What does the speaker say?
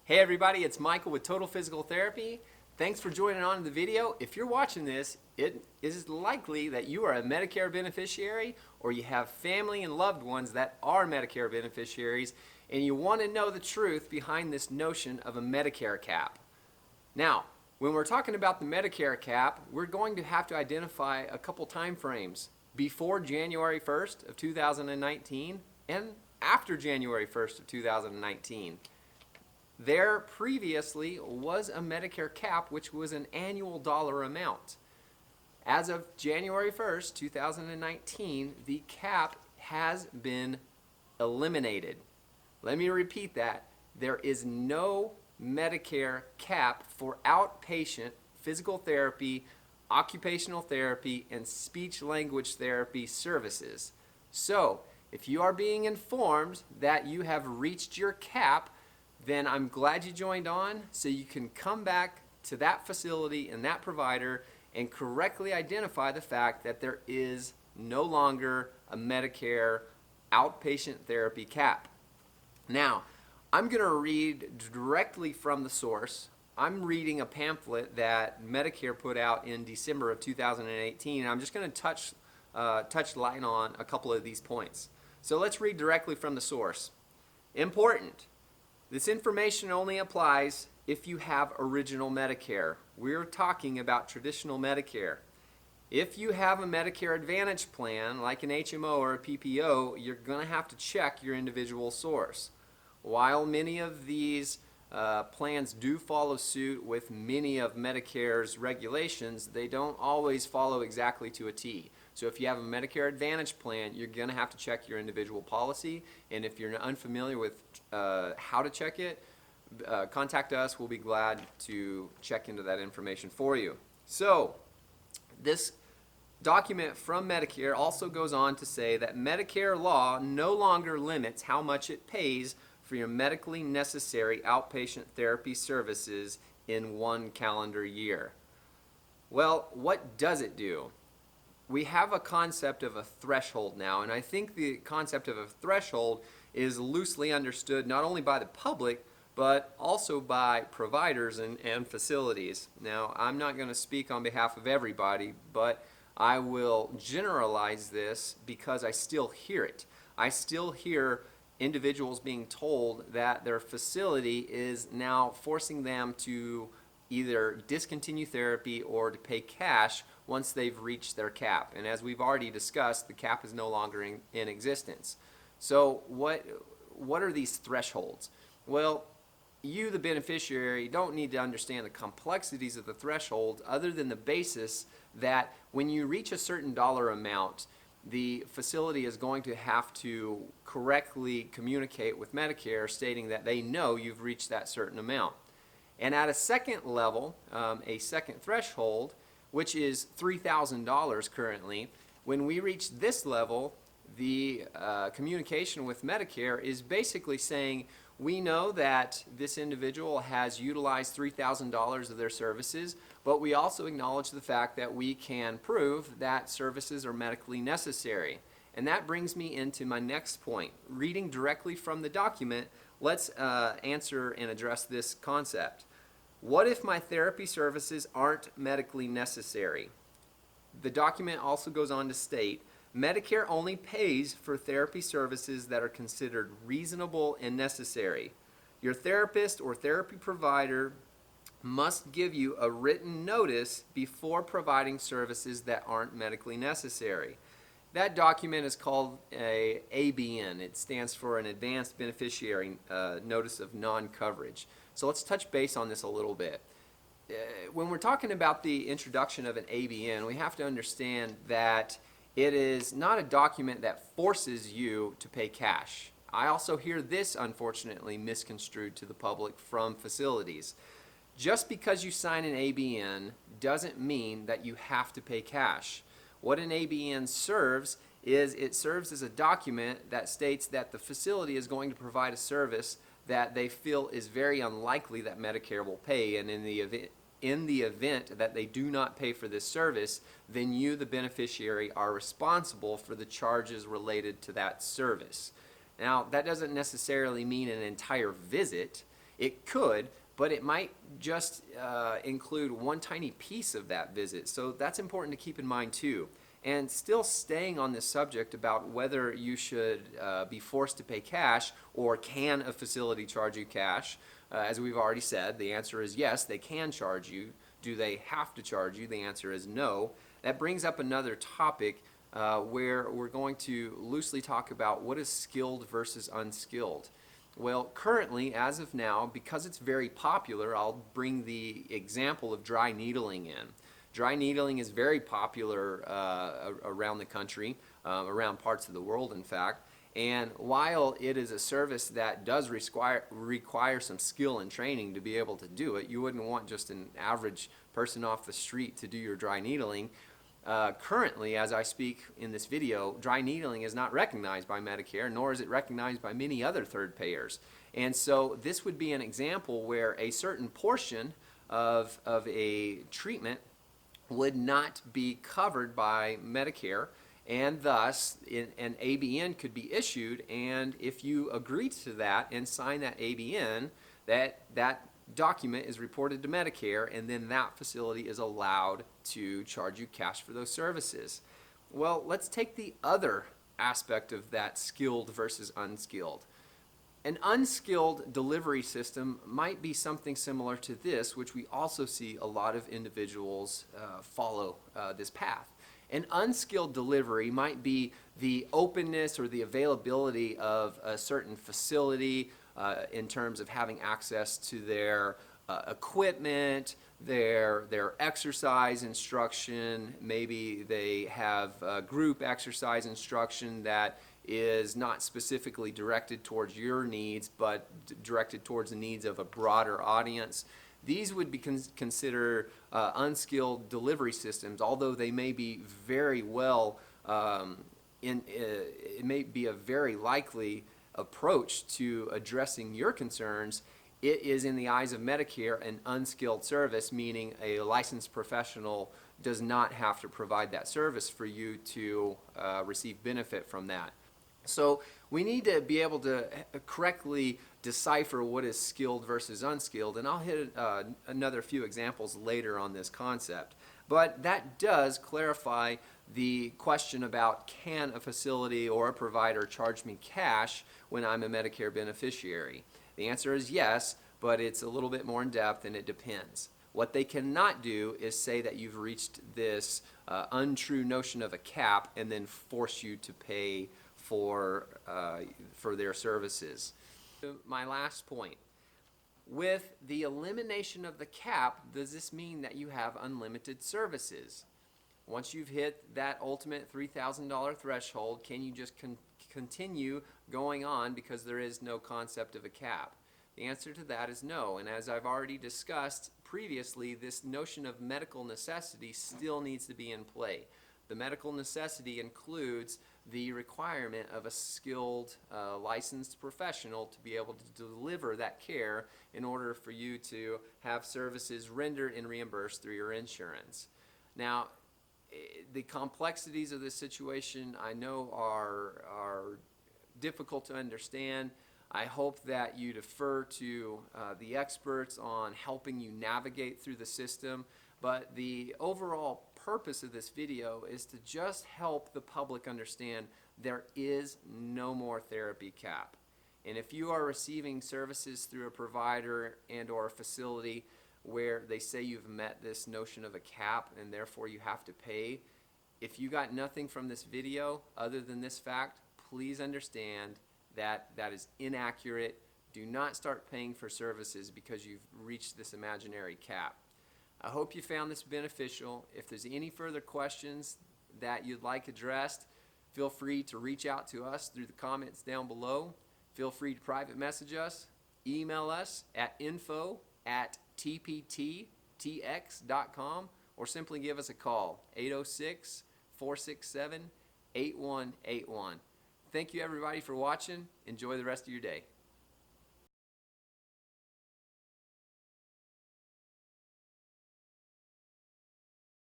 Hey everybody, it's Michael with Total Physical Therapy. Thanks for joining on in the video. If you're watching this, it is likely that you are a Medicare beneficiary or you have family and loved ones that are Medicare beneficiaries and you want to know the truth behind this notion of a Medicare cap. Now, when we're talking about the Medicare cap, we're going to have to identify a couple time frames before January 1st of 2019 and after January 1st of 2019. There previously was a Medicare cap, which was an annual dollar amount. As of January 1st, 2019, the cap has been eliminated. Let me repeat that. There is no Medicare cap for outpatient physical therapy, occupational therapy, and speech-language therapy services. So, if you are being informed that you have reached your cap, then I'm glad you joined on so you can come back to that facility and that provider and correctly identify the fact that there is no longer a Medicare outpatient therapy cap. Now, I'm going to read directly from the source. I'm reading a pamphlet that Medicare put out in December of 2018, and I'm just going to touch light on a couple of these points. So let's read directly from the source. Important. This information only applies if you have original Medicare. We're talking about traditional Medicare. If you have a Medicare Advantage plan, like an HMO or a PPO, you're going to have to check your individual source. While many of these plans do follow suit with many of Medicare's regulations, they don't always follow exactly to a T. So if you have a Medicare Advantage plan, you're going to have to check your individual policy, and if you're unfamiliar with how to check it, contact us. We'll be glad to check into that information for you. So this document from Medicare also goes on to say that Medicare law no longer limits how much it pays for your medically necessary outpatient therapy services in one calendar year. Well, what does it do? We have a concept of a threshold now, and I think the concept of a threshold is loosely understood not only by the public, but also by providers and facilities. Now, I'm not going to speak on behalf of everybody, but I will generalize this because I still hear it. I still hear individuals being told that their facility is now forcing them to either discontinue therapy or to pay cash once they've reached their cap. And as we've already discussed, the cap is no longer in existence. So what are these thresholds? Well, you, the beneficiary, don't need to understand the complexities of the threshold other than the basis that when you reach a certain dollar amount, the facility is going to have to correctly communicate with Medicare stating that they know you've reached that certain amount. And at a second level, a second threshold, which is $3,000 currently, when we reach this level, the communication with Medicare is basically saying, we know that this individual has utilized $3,000 of their services, but we also acknowledge the fact that we can prove that services are medically necessary. And that brings me into my next point. Reading directly from the document, let's answer and address this concept. What if my therapy services aren't medically necessary? The document also goes on to state, Medicare only pays for therapy services that are considered reasonable and necessary. Your therapist or therapy provider must give you a written notice before providing services that aren't medically necessary. That document is called a ABN. It stands for an Advanced Beneficiary Notice of Non-Coverage. So let's touch base on this a little bit. When we're talking about the introduction of an ABN, we have to understand that it is not a document that forces you to pay cash. I also hear this, unfortunately, misconstrued to the public from facilities. Just because you sign an ABN doesn't mean that you have to pay cash. What an ABN serves is it serves as a document that states that the facility is going to provide a service that they feel is very unlikely that Medicare will pay, and in the event that they do not pay for this service, then you, the beneficiary, are responsible for the charges related to that service. Now, that doesn't necessarily mean an entire visit. It could, but it might just include one tiny piece of that visit. So that's important to keep in mind too. And still staying on this subject about whether you should be forced to pay cash or can a facility charge you cash, as we've already said, the answer is yes, they can charge you. Do they have to charge you? The answer is no. That brings up another topic where we're going to loosely talk about what is skilled versus unskilled. Well, currently, as of now, because it's very popular, I'll bring the example of dry needling in. Dry needling is very popular around the country, around parts of the world, in fact. And while it is a service that does require some skill and training to be able to do it, you wouldn't want just an average person off the street to do your dry needling. Currently, as I speak in this video, dry needling is not recognized by Medicare, nor is it recognized by many other third payers. And so this would be an example where a certain portion of a treatment would not be covered by Medicare, and thus an ABN could be issued, and if you agree to that and sign that ABN, that document is reported to Medicare, and then that facility is allowed to charge you cash for those services. Well, let's take the other aspect of that, skilled versus unskilled. An unskilled delivery system might be something similar to this, which we also see a lot of individuals follow this path. An unskilled delivery might be the openness or the availability of a certain facility in terms of having access to their equipment, their exercise instruction. Maybe they have group exercise instruction that is not specifically directed towards your needs, but directed towards the needs of a broader audience. These would be considered unskilled delivery systems, although they may be very well, it may be a very likely approach to addressing your concerns. It is, in the eyes of Medicare, an unskilled service, meaning a licensed professional does not have to provide that service for you to receive benefit from that. So we need to be able to correctly decipher what is skilled versus unskilled, and I'll hit another few examples later on this concept. But that does clarify the question about, can a facility or a provider charge me cash when I'm a Medicare beneficiary? The answer is yes, but it's a little bit more in depth, and it depends. What they cannot do is say that you've reached this untrue notion of a cap and then force you to pay for their services. My last point. With the elimination of the cap, does this mean that you have unlimited services? Once you've hit that ultimate $3,000 threshold, can you just continue going on because there is no concept of a cap? The answer to that is no, and as I've already discussed previously, this notion of medical necessity still needs to be in play. The medical necessity includes the requirement of a skilled, licensed professional to be able to deliver that care in order for you to have services rendered and reimbursed through your insurance. Now, the complexities of this situation I know are difficult to understand. I hope that you defer to the experts on helping you navigate through the system, but the overall purpose of this video is to just help the public understand there is no more therapy cap. And if you are receiving services through a provider and or a facility where they say you've met this notion of a cap and therefore you have to pay, if you got nothing from this video other than this fact, please understand that that is inaccurate. Do not start paying for services because you've reached this imaginary cap. I hope you found this beneficial. If there's any further questions that you'd like addressed, feel free to reach out to us through the comments down below. Feel free to private message us, email us at info@tpttx.com, or simply give us a call, 806-467-8181. Thank you everybody for watching. Enjoy the rest of your day.